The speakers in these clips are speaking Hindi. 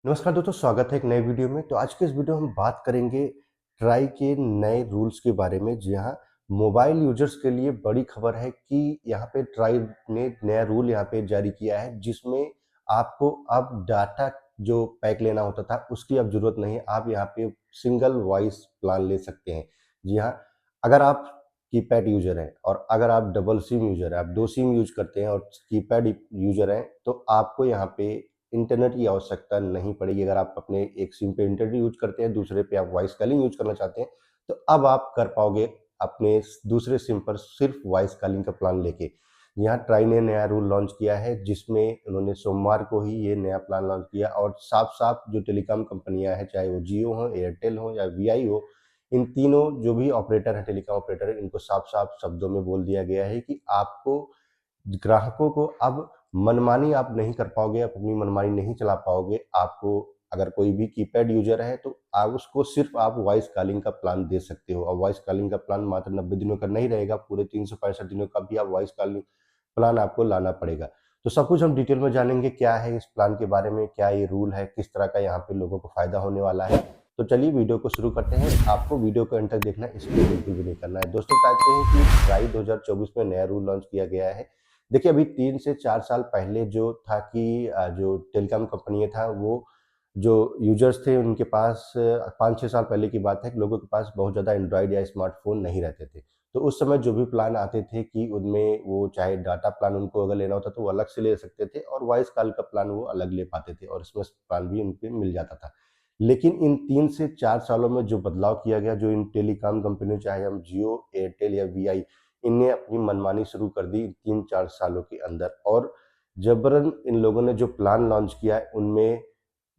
नमस्कार दोस्तों, स्वागत है एक नए वीडियो में। तो आज के इस वीडियो में हम बात करेंगे ट्राई के नए रूल्स के बारे में। जी हाँ, मोबाइल यूजर्स के लिए बड़ी खबर है कि यहाँ पे ट्राई ने नया रूल यहाँ पे जारी किया है, जिसमें आपको अब डाटा जो पैक लेना होता था उसकी अब ज़रूरत नहीं है। आप यहाँ पे सिंगल वॉइस प्लान ले सकते हैं। जी हाँ, अगर आप कीपैड यूज़र हैं और अगर आप डबल सिम यूज़र हैं, आप 2 सिम यूज़ करते हैं और कीपैड यूज़र हैं, तो आपको यहाँ पे इंटरनेट की आवश्यकता नहीं पड़ेगी। अगर आप अपने एक सिम पे इंटरनेट यूज़ करते हैं, दूसरे पे आप वॉइस कॉलिंग यूज़ करना चाहते हैं, तो अब आप कर पाओगे अपने दूसरे सिम पर सिर्फ वॉइस कॉलिंग का प्लान लेके। यहाँ ट्राई ने नया रूल लॉन्च किया है, जिसमें उन्होंने सोमवार को ही ये नया प्लान लॉन्च किया और साफ-साफ जो टेलीकॉम कंपनियाँ हैं, चाहे वो जियो हो, एयरटेल हो या वीआई हो, इन तीनों जो भी ऑपरेटर हैं, टेलीकॉम ऑपरेटर हैं, इनको साफ-साफ शब्दों में बोल दिया गया है कि आपको ग्राहकों को अब मनमानी आप नहीं कर पाओगे, आप अपनी मनमानी नहीं चला पाओगे। आपको अगर कोई भी कीपैड यूज़र है, तो आप उसको सिर्फ़ आप वॉइस कॉलिंग का प्लान दे सकते हो और वॉइस कॉलिंग का प्लान मात्र 90 दिनों का नहीं रहेगा, पूरे 365 दिनों का भी आप वॉइस कॉलिंग प्लान आपको लाना पड़ेगा। तो सब कुछ हम डिटेल में जानेंगे, क्या है इस प्लान के बारे में, क्या ये रूल है, किस तरह का यहाँ पे लोगों को फ़ायदा होने वाला है। तो चलिए वीडियो को शुरू करते हैं। आपको वीडियो को एंड तक देखना है, इसको बिल्कुल भी नहीं करना है। दोस्तों, बताते हैं कि ट्राई 2024 में नया रूल लॉन्च किया गया है। देखिए, अभी 3 से 4 साल पहले जो था कि जो टेलीकॉम कंपनियाँ था, वो जो यूज़र्स थे उनके पास 5-6 साल पहले की बात है कि लोगों के पास बहुत ज़्यादा एंड्रॉयड या स्मार्टफ़ोन नहीं रहते थे। तो उस समय जो भी प्लान आते थे कि उनमें वो चाहे डाटा प्लान उनको अगर लेना होता तो वो अलग से ले सकते थे और वॉइस कॉल का प्लान वो अलग ले पाते थे और एसएमएस प्लान भी उनपे मिल जाता था। लेकिन इन 3 से 4 सालों में जो बदलाव किया गया, जो इन टेलीकॉम कंपनियों चाहे हम जियो, एयरटेल या वीआई, इनने अपनी मनमानी शुरू कर दी 3-4 सालों के अंदर और जबरन इन लोगों ने जो प्लान लॉन्च किया है, उनमें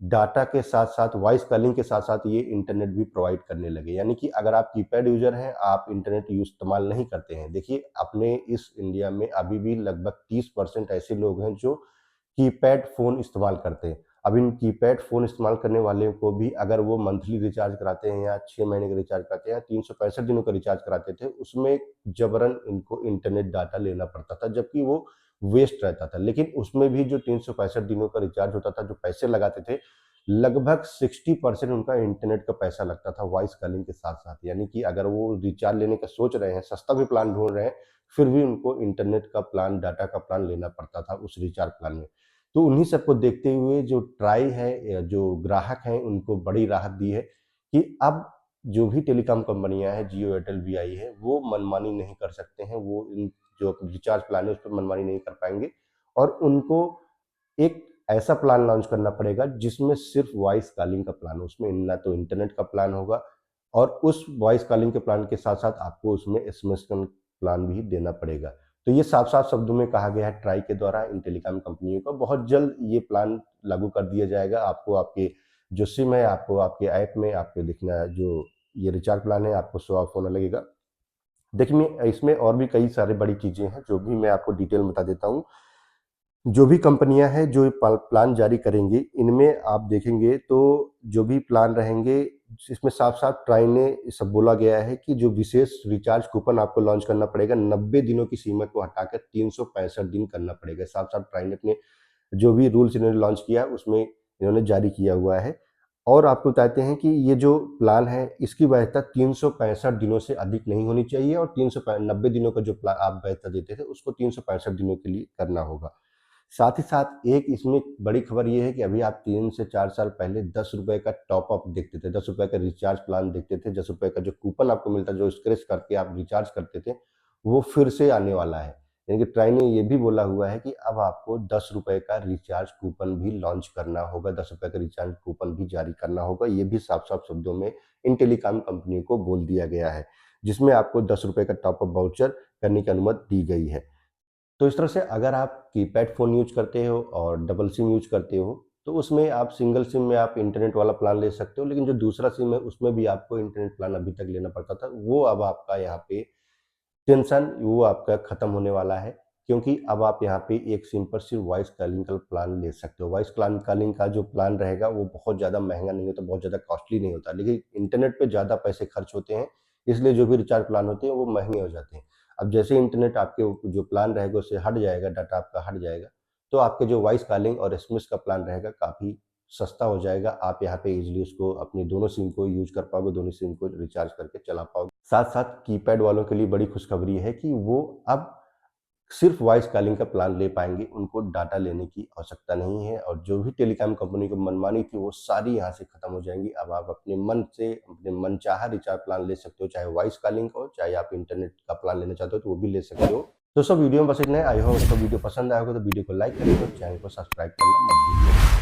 डाटा के साथ-साथ वॉइस कॉलिंग के साथ-साथ ये इंटरनेट भी प्रोवाइड करने लगे। यानी कि अगर आप कीपैड यूज़र हैं, आप इंटरनेट इस्तेमाल नहीं करते हैं। देखिए, अपने इस इंडिया में अभी भी लगभग 30% ऐसे लोग हैं जो कीपैड फ़ोन इस्तेमाल करते हैं। अब इन कीपैड फ़ोन इस्तेमाल करने वाले को भी अगर वो मंथली रिचार्ज कराते हैं या 6 महीने का रिचार्ज कराते हैं या 365 दिनों का रिचार्ज कराते थे, उसमें जबरन इनको इंटरनेट डाटा लेना पड़ता था, जबकि वो वेस्ट रहता था। लेकिन उसमें भी जो 365 दिनों का रिचार्ज होता था, जो पैसे लगाते थे, लगभग 60% उनका इंटरनेट का पैसा लगता था वॉइस कॉलिंग के साथ-साथ। यानी कि अगर वो रिचार्ज लेने का सोच रहे हैं, सस्ता भी प्लान ढूँढ रहे हैं, फिर भी उनको इंटरनेट का प्लान, डाटा का प्लान लेना पड़ता था उस रिचार्ज प्लान में। तो उन्हीं सबको देखते हुए जो ट्राई है, या जो ग्राहक हैं, उनको बड़ी राहत दी है कि अब जो भी टेलीकॉम कंपनियाँ हैं, जियो, एयरटेल, वीआई है, वो मनमानी नहीं कर सकते हैं। वो इन जो रिचार्ज प्लान है, उस पे मनमानी नहीं कर पाएँगे और उनको एक ऐसा प्लान लॉन्च करना पड़ेगा जिसमें सिर्फ़ वॉइस कॉलिंग का प्लान हो। उसमें ना तो इंटरनेट का प्लान होगा और उस वॉइस कॉलिंग के प्लान के साथ-साथ आपको उसमें एसएमएस का प्लान भी देना पड़ेगा। तो ये साफ-साफ शब्दों में कहा गया है ट्राई के द्वारा इन टेलीकॉम कंपनियों को। बहुत जल्द ये प्लान लागू कर दिया जाएगा। आपको आपके जो सिम है, आपको आपके ऐप में आपको दिखना जो ये रिचार्ज प्लान है, आपको शो ऑफ होने लगेगा। देखिए, मैं इसमें और भी कई सारी बड़ी चीज़ें हैं, जो भी मैं आपको डिटेल में बता देता हूँ। जो भी कंपनियाँ हैं जो प्लान जारी करेंगी, इनमें आप देखेंगे तो जो भी प्लान रहेंगे, इसमें साफ-साफ ट्राई ने सब बोला गया है कि जो विशेष रिचार्ज कूपन आपको लॉन्च करना पड़ेगा, 90 दिनों की सीमा को हटाकर 365 दिन करना पड़ेगा। साफ-साफ ट्राई ने अपने जो भी रूल्स इन्होंने लॉन्च किया, उसमें इन्होंने जारी किया हुआ है और आपको बताते हैं कि ये जो प्लान है, इसकी वैधता 365 दिनों से अधिक नहीं होनी चाहिए और 90 दिनों का जो आप वैधता देते थे, उसको 365 दिनों के लिए करना होगा। साथ ही साथ एक इसमें बड़ी खबर ये है कि अभी आप 3 से 4 साल पहले ₹10 का टॉप अप देखते थे, ₹10 का रिचार्ज प्लान देखते थे, ₹10 का जो कूपन आपको मिलता है, जो स्क्रैच करके आप रिचार्ज करते थे, वो फिर से आने वाला है। यानी कि ट्राई ने ये भी बोला हुआ है कि अब आपको ₹10 का रिचार्ज कूपन भी लॉन्च करना होगा, ₹10 का रिचार्ज कूपन भी जारी करना होगा। ये भी साफ-साफ शब्दों में इन टेलीकॉम कंपनियों को बोल दिया गया है, जिसमें आपको ₹10 का टॉप अप वाउचर करने की अनुमति दी गई है। तो इस तरह से अगर आप कीपैड फ़ोन यूज़ करते हो और डबल सिम यूज़ करते हो, तो उसमें आप सिंगल सिम में आप इंटरनेट वाला प्लान ले सकते हो, लेकिन जो दूसरा सिम है उसमें भी आपको इंटरनेट प्लान अभी तक लेना पड़ता था, वो अब आपका यहाँ पे टेंशन वो आपका खत्म होने वाला है, क्योंकि अब आप यहाँ पे एक सिम पर सिर्फ़ वॉइस कॉलिंग का प्लान ले सकते हो। वॉइस कॉलिंग का जो प्लान रहेगा वो बहुत ज़्यादा महँगा नहीं होता, बहुत ज़्यादा कॉस्टली नहीं होता, लेकिन इंटरनेट पे ज़्यादा पैसे खर्च होते हैं, इसलिए जो भी रिचार्ज प्लान होते हैं वो महँगे हो जाते हैं। अब जैसे इंटरनेट आपके जो प्लान रहेगा उससे हट जाएगा, डाटा आपका हट जाएगा, तो आपके जो वॉइस कॉलिंग और एसएमएस का प्लान रहेगा काफ़ी सस्ता हो जाएगा। आप यहाँ पे इजीली उसको अपनी दोनों सिम को यूज कर पाओगे, दोनों सिम को रिचार्ज करके चला पाओगे। साथ साथ कीपैड वालों के लिए बड़ी खुशखबरी है कि वो अब सिर्फ वॉइस कॉलिंग का प्लान ले पाएंगे, उनको डाटा लेने की आवश्यकता नहीं है और जो भी टेलीकॉम कंपनी को मनमानी थी वो सारी यहाँ से खत्म हो जाएंगी। अब आप अपने मन से अपने मनचाहा रिचार्ज प्लान ले सकते हो, चाहे वॉइस कॉलिंग हो, चाहे आप इंटरनेट का प्लान लेना चाहते हो तो वो भी ले सकते हो। दोस्तों वीडियो में बस इतना है। आई होप आपको वीडियो पसंद आया होगा तो वीडियो को लाइक करिए और चैनल को सब्सक्राइब करना मत भूलिए।